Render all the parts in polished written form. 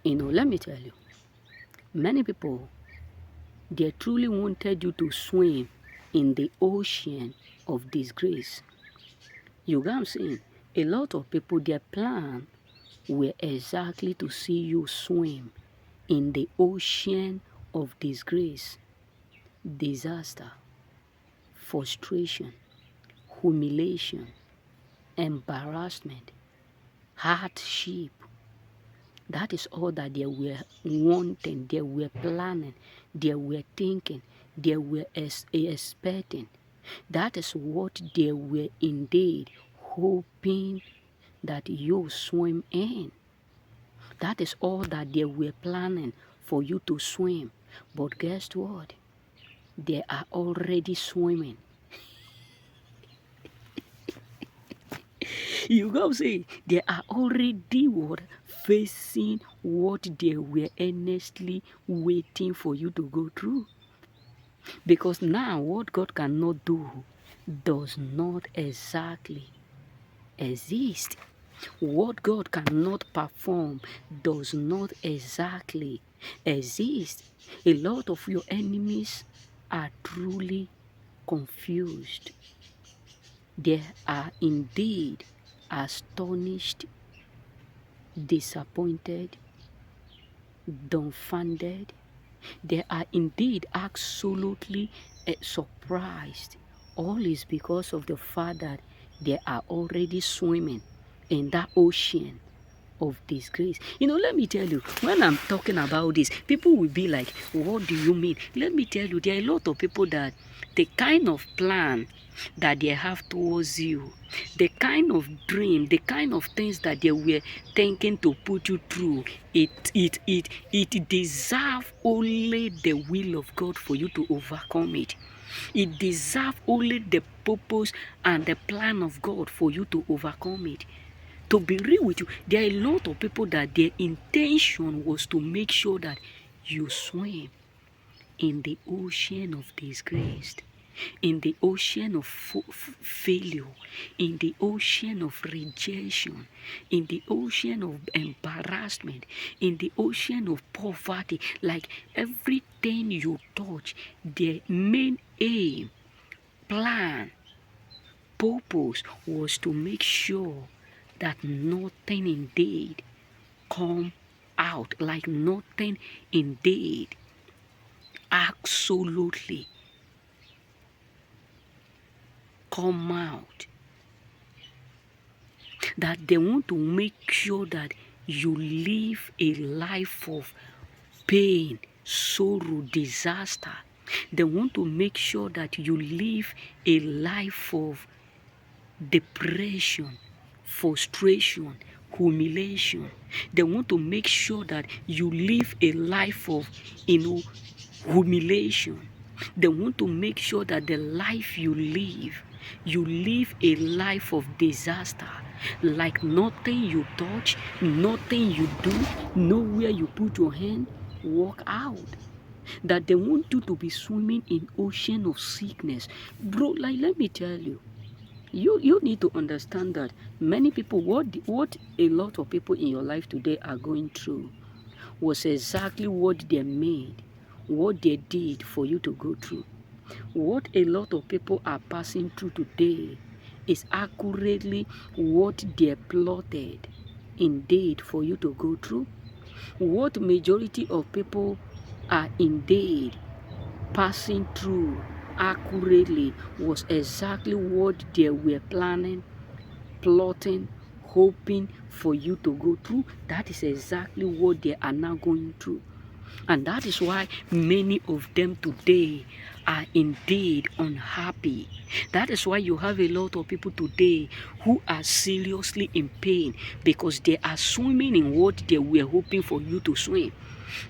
Let me tell you, many people, they truly wanted you to swim in the ocean of disgrace. You get what I'm saying? A lot of people, their plan were exactly to see you swim in the ocean of disgrace, disaster, frustration, humiliation, embarrassment, hardship. That is all that they were wanting, they were planning, they were thinking, they were expecting. That is what they were indeed hoping that you swim in. That is all that they were planning for you to swim. But guess what? They are already swimming. You go say they are already what? Facing what they were earnestly waiting for you to go through. Because now what God cannot do does not exactly exist. What God cannot perform does not exactly exist. A lot of your enemies are truly confused. They are indeed astonished, disappointed, dumbfounded. They are indeed absolutely surprised. All is because of the fact that they are already swimming in that ocean of disgrace. Let me tell you, when I'm talking about this, people will be like, what do you mean? Let me tell you, there are a lot of people that the kind of plan that they have towards you, the kind of dream, the kind of things that they were thinking to put you through, it deserves only the will of God for you to overcome it. It deserves only the purpose and the plan of God for you to overcome it. To be real with you, there are a lot of people that their intention was to make sure that you swim in the ocean of disgrace, in the ocean of failure, in the ocean of rejection, in the ocean of embarrassment, in the ocean of poverty. Like everything you touch, their main aim, plan, purpose was to make sure that nothing indeed come out, like nothing indeed absolutely come out. That they want to make sure that you live a life of pain, sorrow, disaster. They want to make sure that you live a life of depression, frustration, humiliation. They want to make sure that you live a life of, humiliation. They want to make sure that the life you live a life of disaster. Like nothing you touch, nothing you do, nowhere you put your hand, walk out. That they want you to be swimming in ocean of sickness. Bro, like let me tell you, you need to understand that many people, what a lot of people in your life today are going through was exactly what they made, what they did for you to go through. What a lot of people are passing through today is accurately what they plotted indeed for you to go through. What majority of people are indeed passing through accurately was exactly what they were planning, plotting, hoping for you to go through. That is exactly what they are now going through. And that is why many of them today are indeed unhappy. That is why you have a lot of people today who are seriously in pain because they are swimming in what they were hoping for you to swim.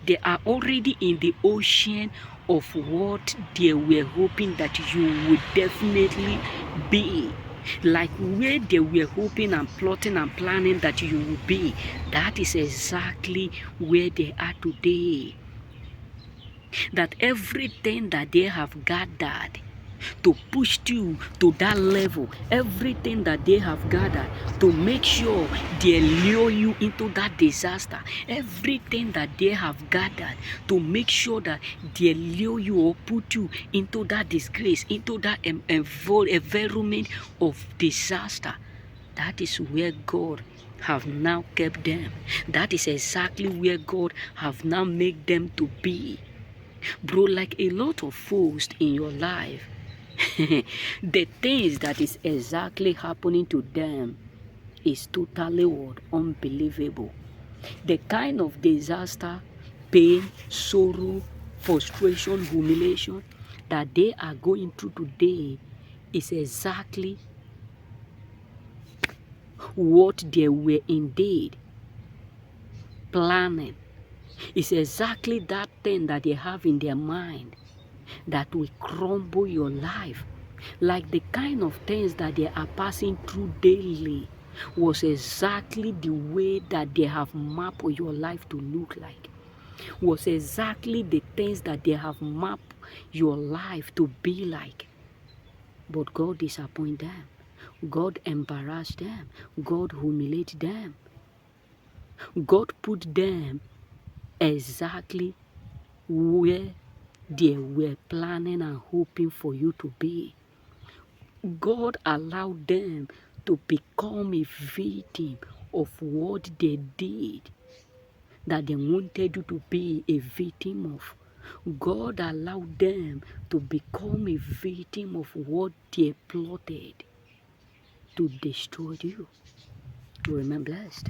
They are already in the ocean of what they were hoping that you would definitely be. Like where they were hoping and plotting and planning that you would be. That is exactly where they are today. That everything that they have gathered, to push you to that level. Everything that they have gathered to make sure they lure you into that disaster. Everything that they have gathered to make sure that they lure you or put you into that disgrace, into that environment of disaster. That is where God have now kept them. That is exactly where God have now made them to be. Bro, like a lot of folks in your life, the things that is exactly happening to them is totally what? Unbelievable. The kind of disaster, pain, sorrow, frustration, humiliation that they are going through today is exactly what they were indeed planning. It's exactly that thing that they have in their mind that will crumble your life. Like the kind of things that they are passing through daily was exactly the way that they have mapped your life to look like. Was exactly the things that they have mapped your life to be like. But God disappointed them. God embarrassed them. God humiliated them. God put them exactly where they were planning and hoping for you to be. God allowed them to become a victim of what they did that they wanted you to be a victim of. God allowed them to become a victim of what they plotted to destroy you. Remain blessed.